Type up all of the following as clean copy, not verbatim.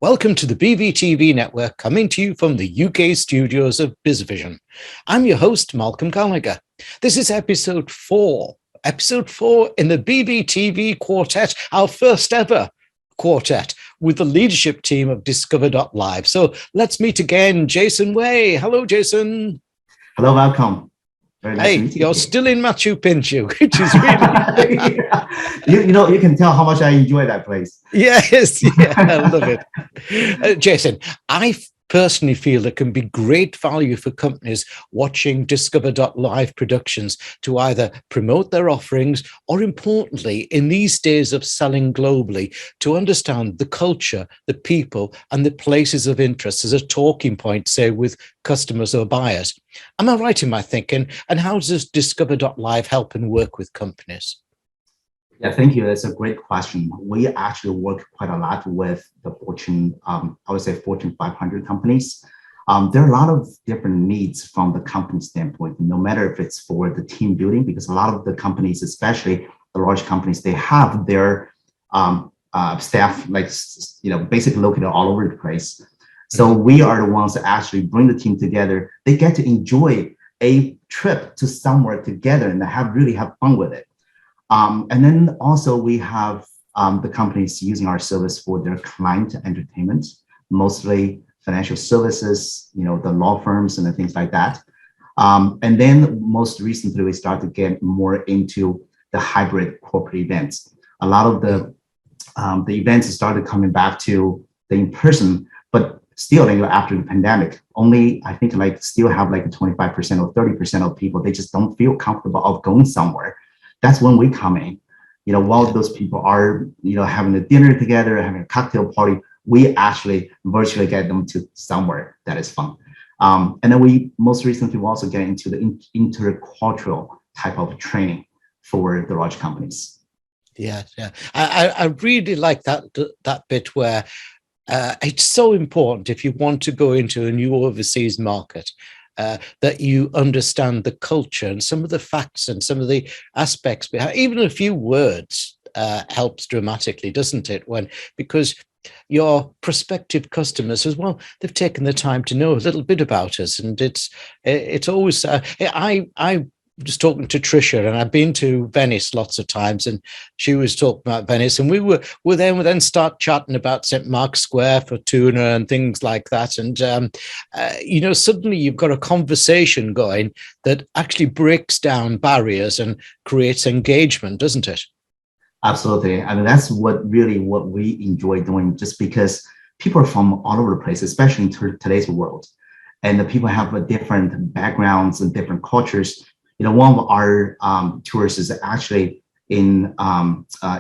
Welcome to the BVTV Network, coming to you from the UK studios of BizVision. I'm your host, Malcolm Gallagher. This is episode 4 in the BVTV Quartet, our first ever quartet with the leadership team of Discover.Live. So let's meet again, Jason Wei. Hello, Jason. Hello, Malcolm. Very nice to meet you. You're still in Machu Picchu, which is really... yeah. You can tell how much I enjoy that place. Yes, yeah, I love it. Jason, I personally feel there can be great value for companies watching Discover.Live productions to either promote their offerings or, importantly, in these days of selling globally, to understand the culture, the people, and the places of interest as a talking point, say, with customers or buyers. Am I right in my thinking? And how does Discover.Live help and work with companies? Yeah, thank you. That's a great question. We actually work quite a lot with the Fortune, I would say Fortune 500 companies. There are a lot of different needs from the company standpoint, no matter if it's for the team building, because a lot of the companies, especially the large companies, they have their staff, basically located all over the place. So we are the ones that actually bring the team together. They get to enjoy a trip to somewhere together and really have fun with it. And then also we have the companies using our service for their client entertainment, mostly financial services, the law firms and the things like that. And then most recently, we started to get more into the hybrid corporate events. A lot of the events started coming back to the in-person, but still after the pandemic, only I think still have 25% or 30% of people, they just don't feel comfortable of going somewhere. That's when we come in. While those people are, having a dinner together, having a cocktail party, we actually virtually get them to somewhere that is fun. And then we most recently will also get into the intercultural type of training for the large companies. Yeah. I really like that bit where it's so important if you want to go into a new overseas market. That you understand the culture and some of the facts and some of the aspects behind. Even a few words helps dramatically, doesn't it? Because your prospective customers as well, they've taken the time to know a little bit about us, and it's always. I was talking to Trisha, and I've been to Venice lots of times, and she was talking about Venice, and we then start chatting about St. Mark's Square for tuna and things like that, and suddenly you've got a conversation going that actually breaks down barriers and creates engagement, doesn't it? Absolutely. I mean, that's what we enjoy doing, just because people are from all over the place, especially in today's world, and the people have different backgrounds and different cultures. One of our tours is actually in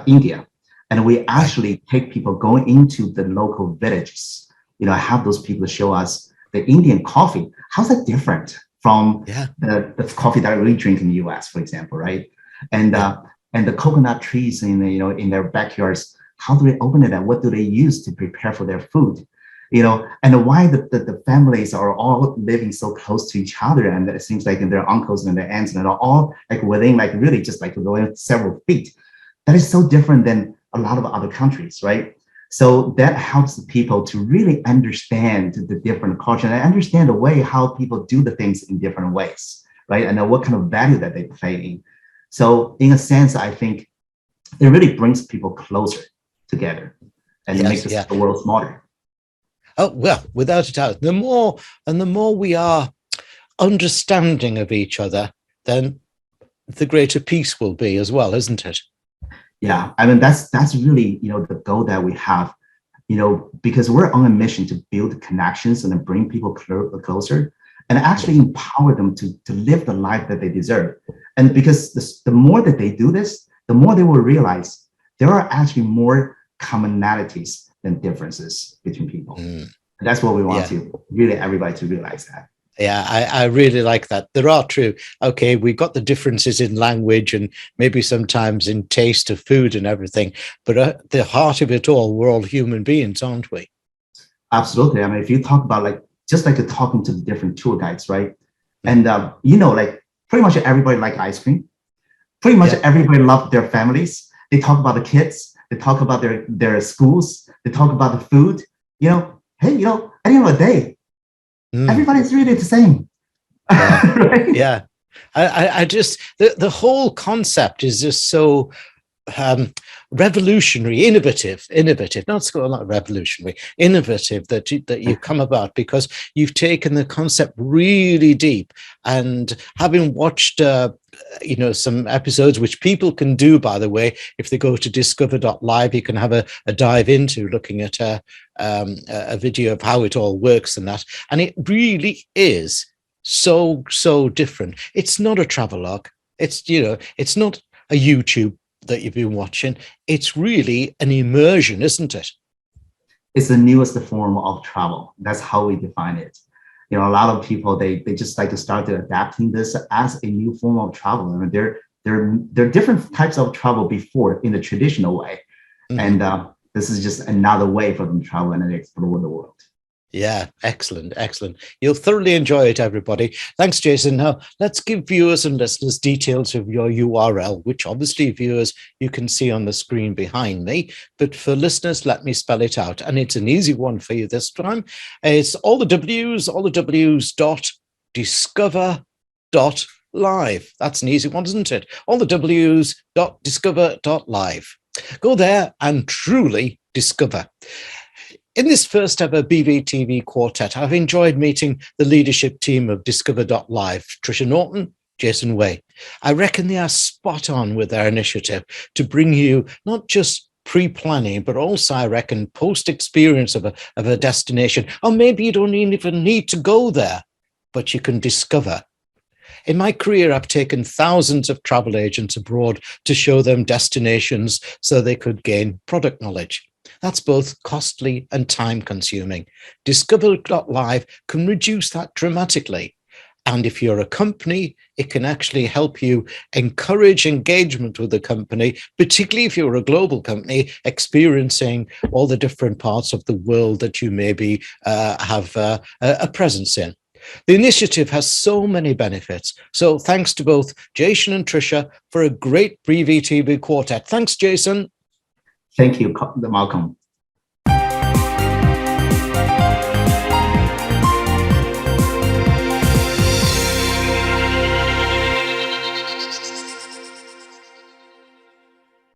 India, and we actually take people going into the local villages. Have those people show us the Indian coffee. How's that different from the coffee that we drink in the US, for example, right? And the coconut trees in their backyards. How do they open it, and what do they use to prepare for their food? And why the families are all living so close to each other, and it seems like their uncles and their aunts and they're all within really just within several feet. That is so different than a lot of other countries, right? So that helps the people to really understand the different culture and understand the way how people do the things in different ways, right? And what kind of value that they play in. So in a sense, I think it really brings people closer together and makes the world smarter. Oh, well, without a doubt, the more we are understanding of each other, then the greater peace will be as well, isn't it? Yeah, I mean, that's really, the goal that we have, because we're on a mission to build connections and then bring people closer and actually empower them to live the life that they deserve. And because the more that they do this, the more they will realize there are actually more commonalities than differences between people. And that's what we want to really everybody to realize that. Yeah, I really like that. There are true. Okay, we've got the differences in language and maybe sometimes in taste of food and everything, but at the heart of it all, we're all human beings, aren't we? Absolutely. I mean, if you talk about talking to the different tour guides, right? And pretty much everybody like ice cream. Pretty much everybody loves their families. They talk about the kids. They talk about their schools. They talk about the food. hey, at the end of the day, everybody's really the same. Yeah. Right? Yeah. I just, the whole concept is just so revolutionary, innovative, not revolutionary, innovative that you come about, because you've taken the concept really deep. And having watched some episodes, which people can do, by the way, if they go to Discover.Live, you can have a dive into looking at a video of how it all works and that. And it really is so different. It's not a travelogue. It's not a YouTube that you've been watching. It's really an immersion, isn't it? It's the newest form of travel. That's how we define it. A lot of people, they just like to start adapting this as a new form of travel. I mean, there are different types of travel before in the traditional way. And this is just another way for them to travel and explore the world. Yeah, excellent. You'll thoroughly enjoy it, everybody. Thanks, Jason. Now, let's give viewers and listeners details of your URL, which obviously, viewers, you can see on the screen behind me. But for listeners, let me spell it out. And it's an easy one for you this time. It's all the W's .discover.live. That's an easy one, isn't it? All the W's .discover.live. Go there and truly discover. In this first ever BVTV Quartet, I've enjoyed meeting the leadership team of Discover.Live, Tricia Norton, Jason Wei. I reckon they are spot on with their initiative to bring you not just pre-planning, but also, I reckon, post-experience of a destination. Or maybe you don't even need to go there, but you can discover. In my career, I've taken thousands of travel agents abroad to show them destinations so they could gain product knowledge. That's both costly and time consuming. Discover.Live can reduce that dramatically. And if you're a company, it can actually help you encourage engagement with the company, particularly if you're a global company experiencing all the different parts of the world that you maybe have a presence in. The initiative has so many benefits. So thanks to both Jason and Tricia for a great BVTV Quartet. Thanks, Jason. Thank you, Malcolm.